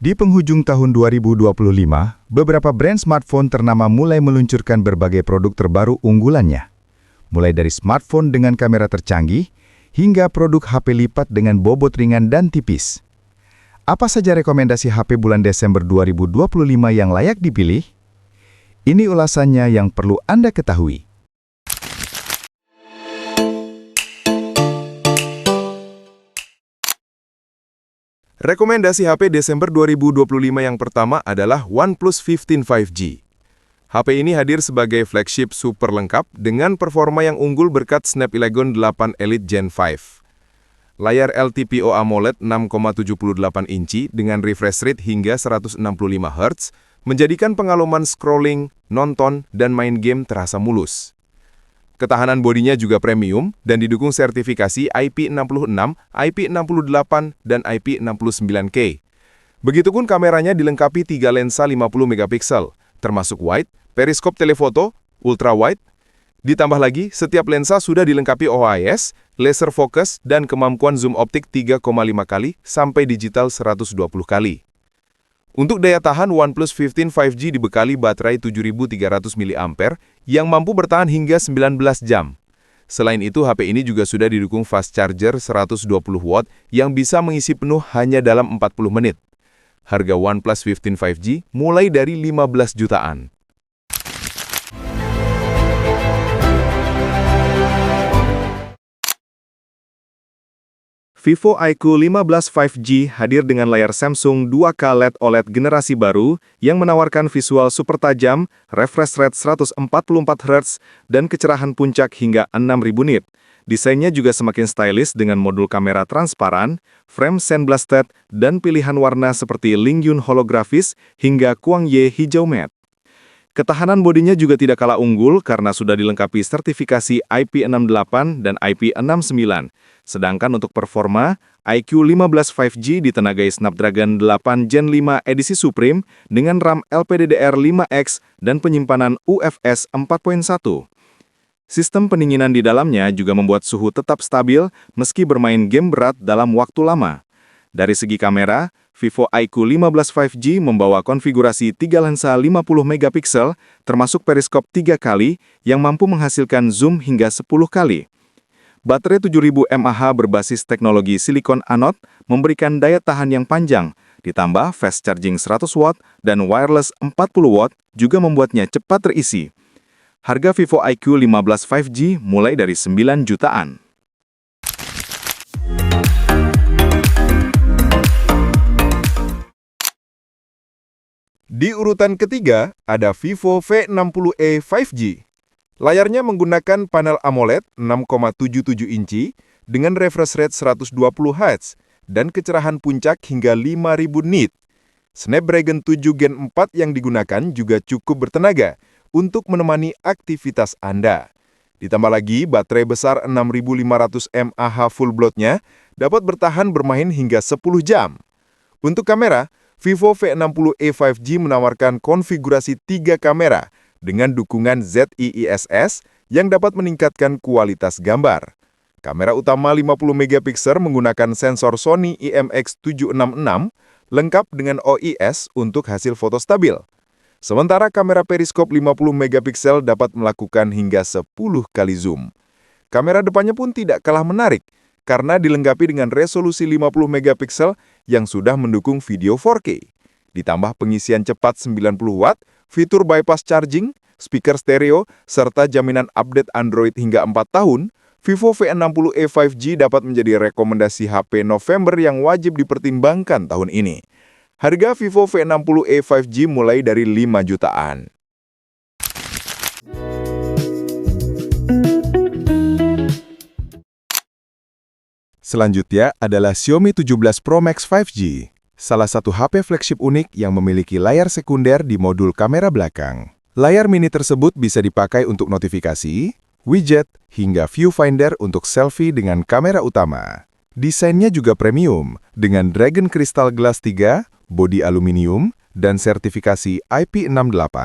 Di penghujung tahun 2025, beberapa brand smartphone ternama mulai meluncurkan berbagai produk terbaru unggulannya. Mulai dari smartphone dengan kamera tercanggih, hingga produk HP lipat dengan bobot ringan dan tipis. Apa saja rekomendasi HP bulan Desember 2025 yang layak dipilih? Ini ulasannya yang perlu Anda ketahui. Rekomendasi HP Desember 2025 yang pertama adalah OnePlus 15 5G. HP ini hadir sebagai flagship super lengkap dengan performa yang unggul berkat Snapdragon 8 Elite Gen 5. Layar LTPO AMOLED 6,78 inci dengan refresh rate hingga 165 Hz menjadikan pengalaman scrolling, nonton, dan main game terasa mulus. Ketahanan bodinya juga premium dan didukung sertifikasi IP66, IP68, dan IP69K. Begitupun kameranya dilengkapi 3 lensa 50 megapiksel, termasuk wide, periskop telefoto, ultra wide. Ditambah lagi, setiap lensa sudah dilengkapi OIS, laser focus, dan kemampuan zoom optik 3,5 kali sampai digital 120 kali. Untuk daya tahan, OnePlus 15 5G dibekali baterai 7300 mAh yang mampu bertahan hingga 19 jam. Selain itu, HP ini juga sudah didukung fast charger 120 watt yang bisa mengisi penuh hanya dalam 40 menit. Harga OnePlus 15 5G mulai dari 15 jutaan. Vivo IQ 15 5G hadir dengan layar Samsung 2K LED OLED generasi baru yang menawarkan visual super tajam, refresh rate 144 Hz, dan kecerahan puncak hingga 6000 nit. Desainnya juga semakin stylish dengan modul kamera transparan, frame sandblasted, dan pilihan warna seperti Lingyun holografis hingga Kuangye hijau matte. Ketahanan bodinya juga tidak kalah unggul karena sudah dilengkapi sertifikasi IP68 dan IP69. Sedangkan untuk performa, IQ 15 5G ditenagai Snapdragon 8 Gen 5 edisi Supreme dengan RAM LPDDR5X dan penyimpanan UFS 4.1. Sistem pendinginan di dalamnya juga membuat suhu tetap stabil meski bermain game berat dalam waktu lama. Dari segi kamera, Vivo IQ 15 5G membawa konfigurasi 3 lensa 50 megapiksel termasuk periskop 3 kali yang mampu menghasilkan zoom hingga 10 kali. Baterai 7000 mAh berbasis teknologi silikon anode memberikan daya tahan yang panjang, ditambah fast charging 100 watt dan wireless 40 watt juga membuatnya cepat terisi. Harga Vivo IQ 15 5G mulai dari 9 jutaan. Di urutan ketiga, ada Vivo V60e 5G. Layarnya menggunakan panel AMOLED 6,77 inci dengan refresh rate 120 Hz dan kecerahan puncak hingga 5000 nit. Snapdragon 7 Gen 4 yang digunakan juga cukup bertenaga untuk menemani aktivitas Anda. Ditambah lagi, baterai besar 6500 mAh full blood-nya dapat bertahan bermain hingga 10 jam. Untuk kamera, Vivo V60e 5G menawarkan konfigurasi 3 kamera dengan dukungan ZIISS yang dapat meningkatkan kualitas gambar. Kamera utama 50 megapiksel menggunakan sensor Sony IMX766 lengkap dengan OIS untuk hasil foto stabil. Sementara kamera periskop 50 megapiksel dapat melakukan hingga 10 kali zoom. Kamera depannya pun tidak kalah menarik karena dilengkapi dengan resolusi 50 megapiksel yang sudah mendukung video 4K. Ditambah pengisian cepat 90 watt, fitur bypass charging, speaker stereo, serta jaminan update Android hingga 4 tahun, Vivo V60e 5G dapat menjadi rekomendasi HP November yang wajib dipertimbangkan tahun ini. Harga Vivo V60e 5G mulai dari 5 jutaan. Selanjutnya adalah Xiaomi 17 Pro Max 5G, salah satu HP flagship unik yang memiliki layar sekunder di modul kamera belakang. Layar mini tersebut bisa dipakai untuk notifikasi, widget, hingga viewfinder untuk selfie dengan kamera utama. Desainnya juga premium, dengan Dragon Crystal Glass 3, bodi aluminium, dan sertifikasi IP68.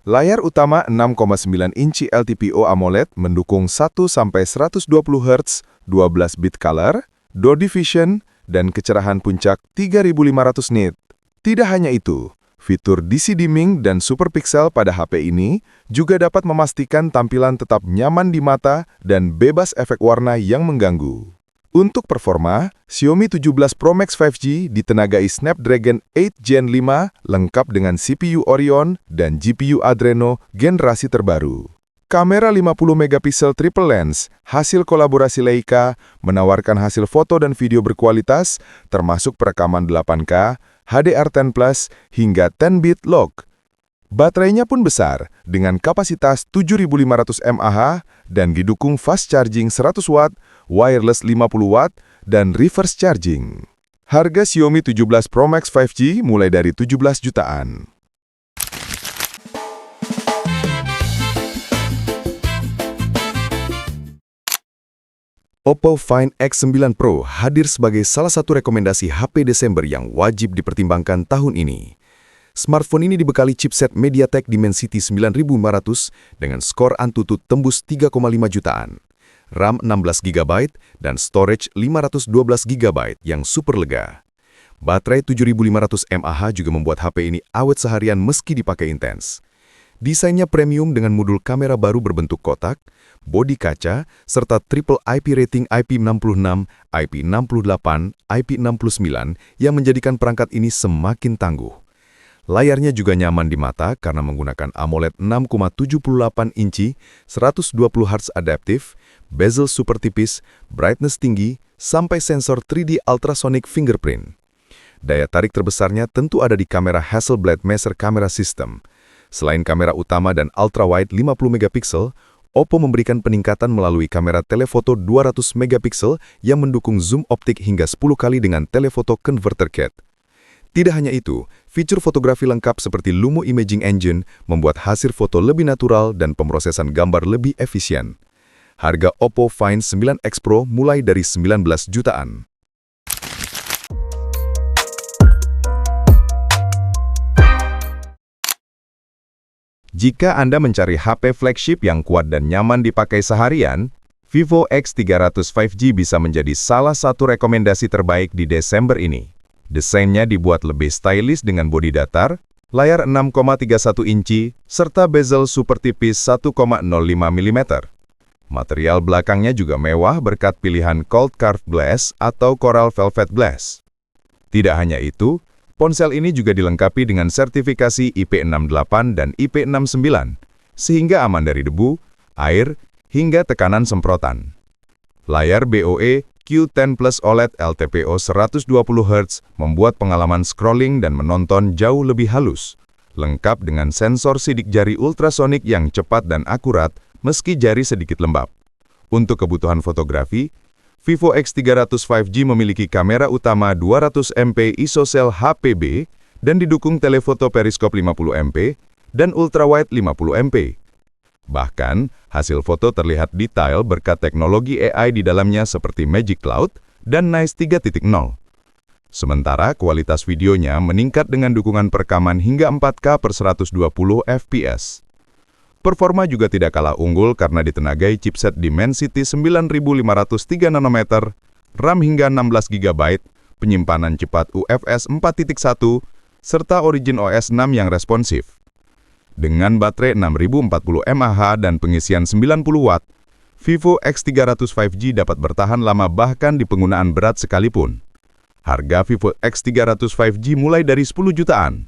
Layar utama 6,9 inci LTPO AMOLED mendukung 1-120 Hz, 12 bit color, Dolby Vision, dan kecerahan puncak 3500 nit. Tidak hanya itu, fitur DC dimming dan super pixel pada HP ini juga dapat memastikan tampilan tetap nyaman di mata dan bebas efek warna yang mengganggu. Untuk performa, Xiaomi 17 Pro Max 5G ditenagai Snapdragon 8 Gen 5 lengkap dengan CPU Orion dan GPU Adreno generasi terbaru. Kamera 50 megapiksel triple lens, hasil kolaborasi Leica, menawarkan hasil foto dan video berkualitas, termasuk perekaman 8K, HDR10+, hingga 10-bit lock. Baterainya pun besar, dengan kapasitas 7.500 mAh dan didukung fast charging 100 watt, wireless 50 watt, dan reverse charging. Harga Xiaomi 17 Pro Max 5G mulai dari 17 jutaan. Oppo Find X9 Pro hadir sebagai salah satu rekomendasi HP Desember yang wajib dipertimbangkan tahun ini. Smartphone ini dibekali chipset MediaTek Dimensity 9500 dengan skor Antutu tembus 3,5 jutaan, RAM 16GB, dan storage 512GB yang super lega. Baterai 7500 mAh juga membuat HP ini awet seharian meski dipakai intens. Desainnya premium dengan modul kamera baru berbentuk kotak, bodi kaca, serta triple IP rating IP66, IP68, IP69 yang menjadikan perangkat ini semakin tangguh. Layarnya juga nyaman di mata karena menggunakan AMOLED 6,78 inci, 120Hz adaptif, bezel super tipis, brightness tinggi, sampai sensor 3D ultrasonic fingerprint. Daya tarik terbesarnya tentu ada di kamera Hasselblad Master Camera System. Selain kamera utama dan ultra-wide 50 megapiksel, Oppo memberikan peningkatan melalui kamera telefoto 200 megapiksel yang mendukung zoom optik hingga 10 kali dengan telefoto converter CAT. Tidak hanya itu, fitur fotografi lengkap seperti Lumo Imaging Engine membuat hasil foto lebih natural dan pemrosesan gambar lebih efisien. Harga Oppo Find 9X Pro mulai dari 19 jutaan. Jika Anda mencari HP flagship yang kuat dan nyaman dipakai seharian, Vivo X300 5G bisa menjadi salah satu rekomendasi terbaik di Desember ini. Desainnya dibuat lebih stylish dengan bodi datar, layar 6,31 inci, serta bezel super tipis 1,05 mm. Material belakangnya juga mewah berkat pilihan Cold Carved Glass atau Coral Velvet Glass. Tidak hanya itu, ponsel ini juga dilengkapi dengan sertifikasi IP68 dan IP69, sehingga aman dari debu, air, hingga tekanan semprotan. Layar BOE Q10 Plus OLED LTPO 120Hz membuat pengalaman scrolling dan menonton jauh lebih halus, lengkap dengan sensor sidik jari ultrasonik yang cepat dan akurat meski jari sedikit lembab. Untuk kebutuhan fotografi, Vivo X300 5G memiliki kamera utama 200MP ISOCELL HPB dan didukung telefoto periskop 50MP dan ultrawide 50MP. Bahkan, hasil foto terlihat detail berkat teknologi AI di dalamnya seperti Magic Cloud dan Nice 3.0. Sementara kualitas videonya meningkat dengan dukungan perekaman hingga 4K per 120 fps. Performa juga tidak kalah unggul karena ditenagai chipset Dimensity 9503 nanometer, RAM hingga 16GB, penyimpanan cepat UFS 4.1, serta Origin OS 6 yang responsif. Dengan baterai 6040 mAh dan pengisian 90 watt, Vivo X300 5G dapat bertahan lama bahkan di penggunaan berat sekalipun. Harga Vivo X300 5G mulai dari 10 jutaan.